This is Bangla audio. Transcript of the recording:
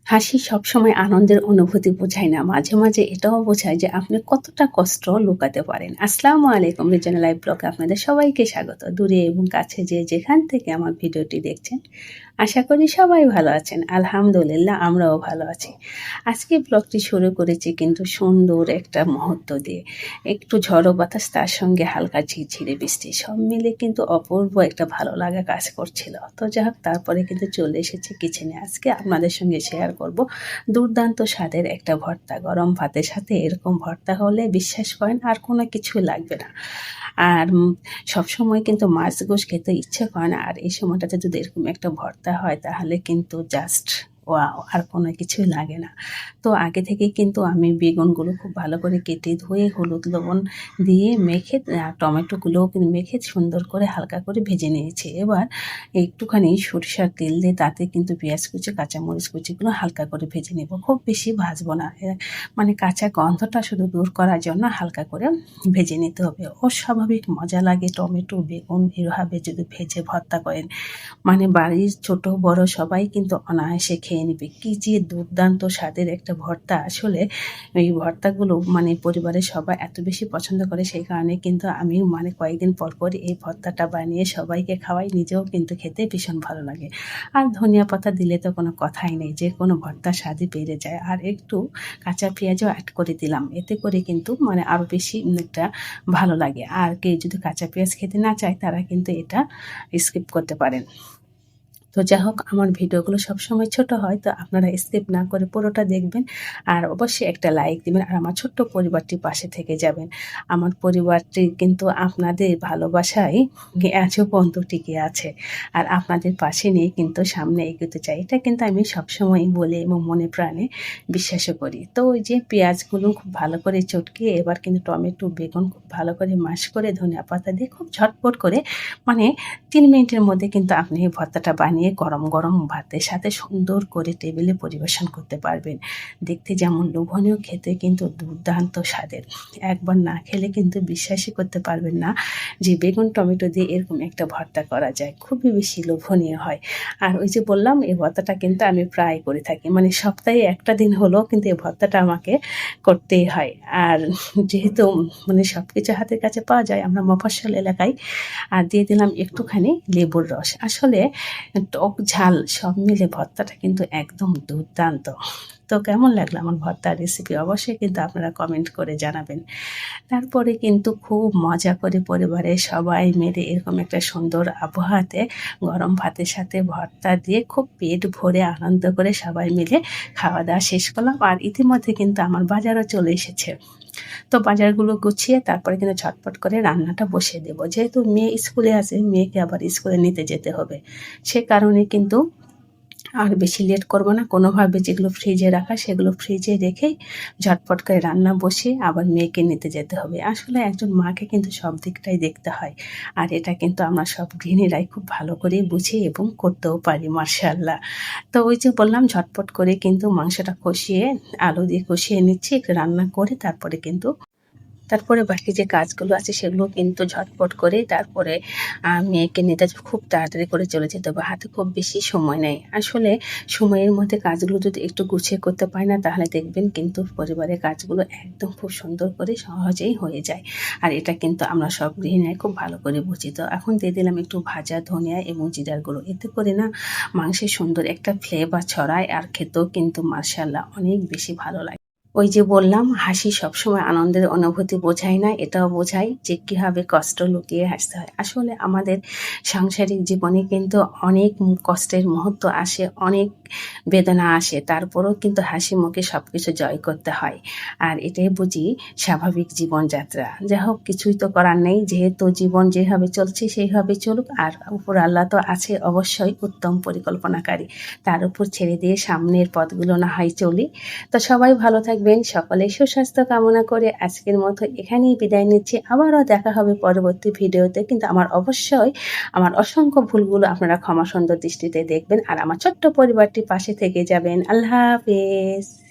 হাসি সবসময় আনন্দের অনুভূতি বোঝায় না। মাঝে, মাঝে এটাও বোঝায় যে আপনি কতটা কষ্ট লুকাতে পারেন। আসসালামু আলাইকুম, রিজনাল লাইফ ব্লগে আপনাদের সবাইকে স্বাগত। দূরে এবং কাছে যে যেখান থেকে আমার ভিডিওটি দেখছেন, আশা করি সবাই ভালো আছেন। আলহামদুলিল্লাহ আমরাও ভালো আছি। আজকে ব্লগটি শুরু করেছি কিন্তু সুন্দর একটা মুহূর্ত দিয়ে। একটু ঝড়ো বাতাস, তার সঙ্গে হালকা ঝিরঝিরে বৃষ্টি। সব মিলে কিন্তু অপূর্ব একটা ভালো লাগা কাজ করছিল। তো যাই হোক, তারপরে কিন্তু চলে এসেছি কিচেনে। আজকে আপনাদের সঙ্গে শেয়ার করব দুর্দান্ত স্বাদের একটা ভর্তা। গরম ভাতের সাথে এরকম ভর্তা হলে বিশ্বাস করেন আর কোনো কিছু লাগবে না। আর সবসময় কিন্তু মাছ গোশ খেতে ইচ্ছে করে না। আর এই সময়টাতে যদি এরকম একটা ভর্তা হয় তাহলে কিন্তু জাস্ট ওয়াও! আর কোনো কিছুই লাগে না। তো আগে থেকেই কিন্তু আমি বেগুনগুলো খুব ভালো করে কেটে ধুয়ে হলুদ লবণ দিয়ে মেখে টমেটোগুলোও কিন্তু মেখে সুন্দর করে হালকা করে ভেজে নিয়েছি। এবার একটুখানি সরিষার তেল দিয়ে তাতে কিন্তু পেঁয়াজ কুচি, কাঁচামরিচ কুচিগুলো হালকা করে ভেজে নেব। খুব বেশি ভাজবো না। মানে কাঁচা গন্ধটা শুধু দূর করার জন্য হালকা করে ভেজে নিতে হবে। অস্বাভাবিক মজা লাগে টমেটো, বেগুন এভাবে যদি ভেজে ভর্তা করেন। মানে বাড়ির ছোট বড় সবাই কিন্তু অনায়াসে খেয়ে নেবে। কি যে দুর্দান্ত স্বাদের একটা ভর্তা! আসলে এই ভর্তাগুলো মানে পরিবারের সবাই এত বেশি পছন্দ করে, সেই কারণে কিন্তু আমি মানে কয়েকদিন পর পর এই ভর্তাটা বানিয়ে সবাইকে খাওয়াই, নিজেও কিন্তু খেতে ভীষণ ভালো লাগে। আর ধনিয়া পাতা দিলে তো কোনো কথাই নেই, যে কোনো ভর্তার স্বাদই বেড়ে যায়। আর একটু কাঁচা পেঁয়াজও অ্যাড করে দিলাম, এতে করে কিন্তু মানে আরও বেশি একটা ভালো লাগে। আর কেউ যদি কাঁচা পেঁয়াজ খেতে না চায় তারা কিন্তু এটা স্কিপ করতে পারেন। তো যাই হোক, আমার ভিডিওগুলো সবসময় ছোট হয়, তো আপনারা স্কিপ না করে পুরোটা দেখবেন। আর অবশ্যই একটা লাইক দিবেন আর আমার ছোট্ট পরিবারটির পাশে থেকে যাবেন। আমার পরিবারটি কিন্তু আপনাদের ভালোবাসায় আজও পর্যন্ত টিকে আছে। আর আপনাদের পাশে নিয়ে কিন্তু সামনে এগোতে চাই। এটা কিন্তু আমি সবসময়ই বলি এবং মনে প্রাণে বিশ্বাসও করি। তো ওই যে পেঁয়াজগুলো খুব ভালো করে চটকিয়ে এবার কিন্তু টমেটো, বেগুন খুব ভালো করে মাশ করে ধনিয়া পাতা দিয়ে খুব ঝটপট করে মানে ৩ মিনিটের মধ্যে কিন্তু আপনি এই ভর্তাটা বানিয়ে গরম, গরম ভাতের সাথে সুন্দর করে টেবিলে পরিবেশন করতে পারবেন। দেখতে যেমন লোভনীয়, খেতে কিন্তু দুর্দান্ত স্বাদের। একবার না খেলে কিন্তু বিশ্বাসই করতে পারবেন না যে বেগুন টমেটো দিয়ে এরকম একটা ভর্তা করা যায়। খুবই বেশি লোভনীয় হয়। আর ওই যে বললাম, এই ভর্তাটা কিন্তু আমি প্রায় করে থাকি। মানে সপ্তাহে একটা দিন হলেও কিন্তু এই ভর্তাটা আমাকে করতেই হয়। আর যেহেতু মানে সবকিছু হাতের কাছে পাওয়া যায় আমরা মফস্বল এলাকায়, আর দিয়ে দিলাম একটুখানি লেবুর রস। আসলে টক ঝাল সব মিলে ভর্তাটা কিন্তু একদম দুর্দান্ত। তো কেমন লাগলো আমার ভর্তার রেসিপি অবশ্যই কিন্তু আপনারা কমেন্ট করে জানাবেন। তারপরে কিন্তু খুব মজা করে পরিবারের সবাই মিলে এরকম একটা সুন্দর আবহাওয়াতে গরম ভাতের সাথে ভর্তা দিয়ে খুব পেট ভরে আনন্দ করে সবাই মিলে খাওয়া দাওয়া শেষ করলাম। আর ইতিমধ্যে কিন্তু আমার বাজারও চলে এসেছে। তো বাজারগুলো গুছিয়ে তারপরে কিন্তু ঝটপট করে রান্নাটা বসিয়ে দেবো। যেহেতু মেয়ে স্কুলে আছে, মেয়েকে আবার স্কুলে নিতে যেতে হবে। সে কারণে কিন্তু আর বেশি লেট করব না। কোনোভাবে যেগুলো ফ্রিজে রাখা সেগুলো ফ্রিজে রেখেই ঝটপট করে রান্না বসিয়ে আবার মেয়েকে নিতে যেতে হবে। আসলে একজন মাকে কিন্তু সব দিকটাই দেখতে হয়। আর এটা কিন্তু আমরা সব গৃহিণীরাই খুব ভালো করেই বুঝি এবং করতেও পারি মাশাআল্লাহ। তো ওই যে বললাম, ঝটপট করে কিন্তু মাংসটা কষিয়ে আলু দিয়ে কষিয়ে নিচ্ছি, একটু রান্না করে তারপরে বাকি যে কাজগুলো আছে সেগুলো কিন্তু ঝটপট করে তারপরে মেয়েকে নিতে খুব তাড়াতাড়ি করে চলে যেতে হবে। হাতে খুব বেশি সময় নেই। আসলে সময়ের মধ্যে কাজগুলো যদি একটু গুছিয়ে করতে পারি না তাহলে দেখবেন কিন্তু পরিবারের কাজগুলো একদম খুব সুন্দর করে সহজেই হয়ে যায়। আর এটা কিন্তু আমরা সব গৃহিণীরাই খুব ভালো করে বুঝি। তো এখন দিয়ে দিলাম একটু ভাজা ধনিয়া এবং জিরার গুঁড়ো। এতে করে না মাংসের সুন্দর একটা ফ্লেভার ছড়ায় আর খেতেও কিন্তু মাশাআল্লাহ অনেক বেশি ভালো লাগে। ওই যে বললাম, হাসি সবসময় আনন্দের অনুভূতি বোঝায় না, এটাও বোঝায় যে কীভাবে কষ্ট লুকিয়ে হাসতে হয়। আসলে আমাদের সাংসারিক জীবনে কিন্তু অনেক কষ্টের মুহূর্ত আসে, অনেক বেদনা আসে। তারপরেও কিন্তু হাসি মুখে সব কিছু জয় করতে হয়। আর এটাই বুঝি স্বাভাবিক জীবনযাত্রা। যাই হোক, কিছুই তো করার নেই। যেহেতু জীবন যেভাবে চলছে সেইভাবে চলুক। আর উপর আল্লাহ তো আছে অবশ্যই উত্তম পরিকল্পনাকারী। তার উপর ছেড়ে দিয়ে সামনের পথগুলো না হয় চলি। তো সবাই ভালো থাকবেন, সকলের সুস্বাস্থ্য কামনা করে আজকের মতো এখানেই বিদায় নিচ্ছি। আবারও দেখা হবে পরবর্তী ভিডিওতে। কিন্তু অবশ্যই আমার অসংখ্য ভুলগুলো আপনারা ক্ষমা সুন্দর দৃষ্টিতে দেখবেন আর আমার ছোট্ট পরিবারটির পাশে থেকে যাবেন। আল্লাহ হাফেজ।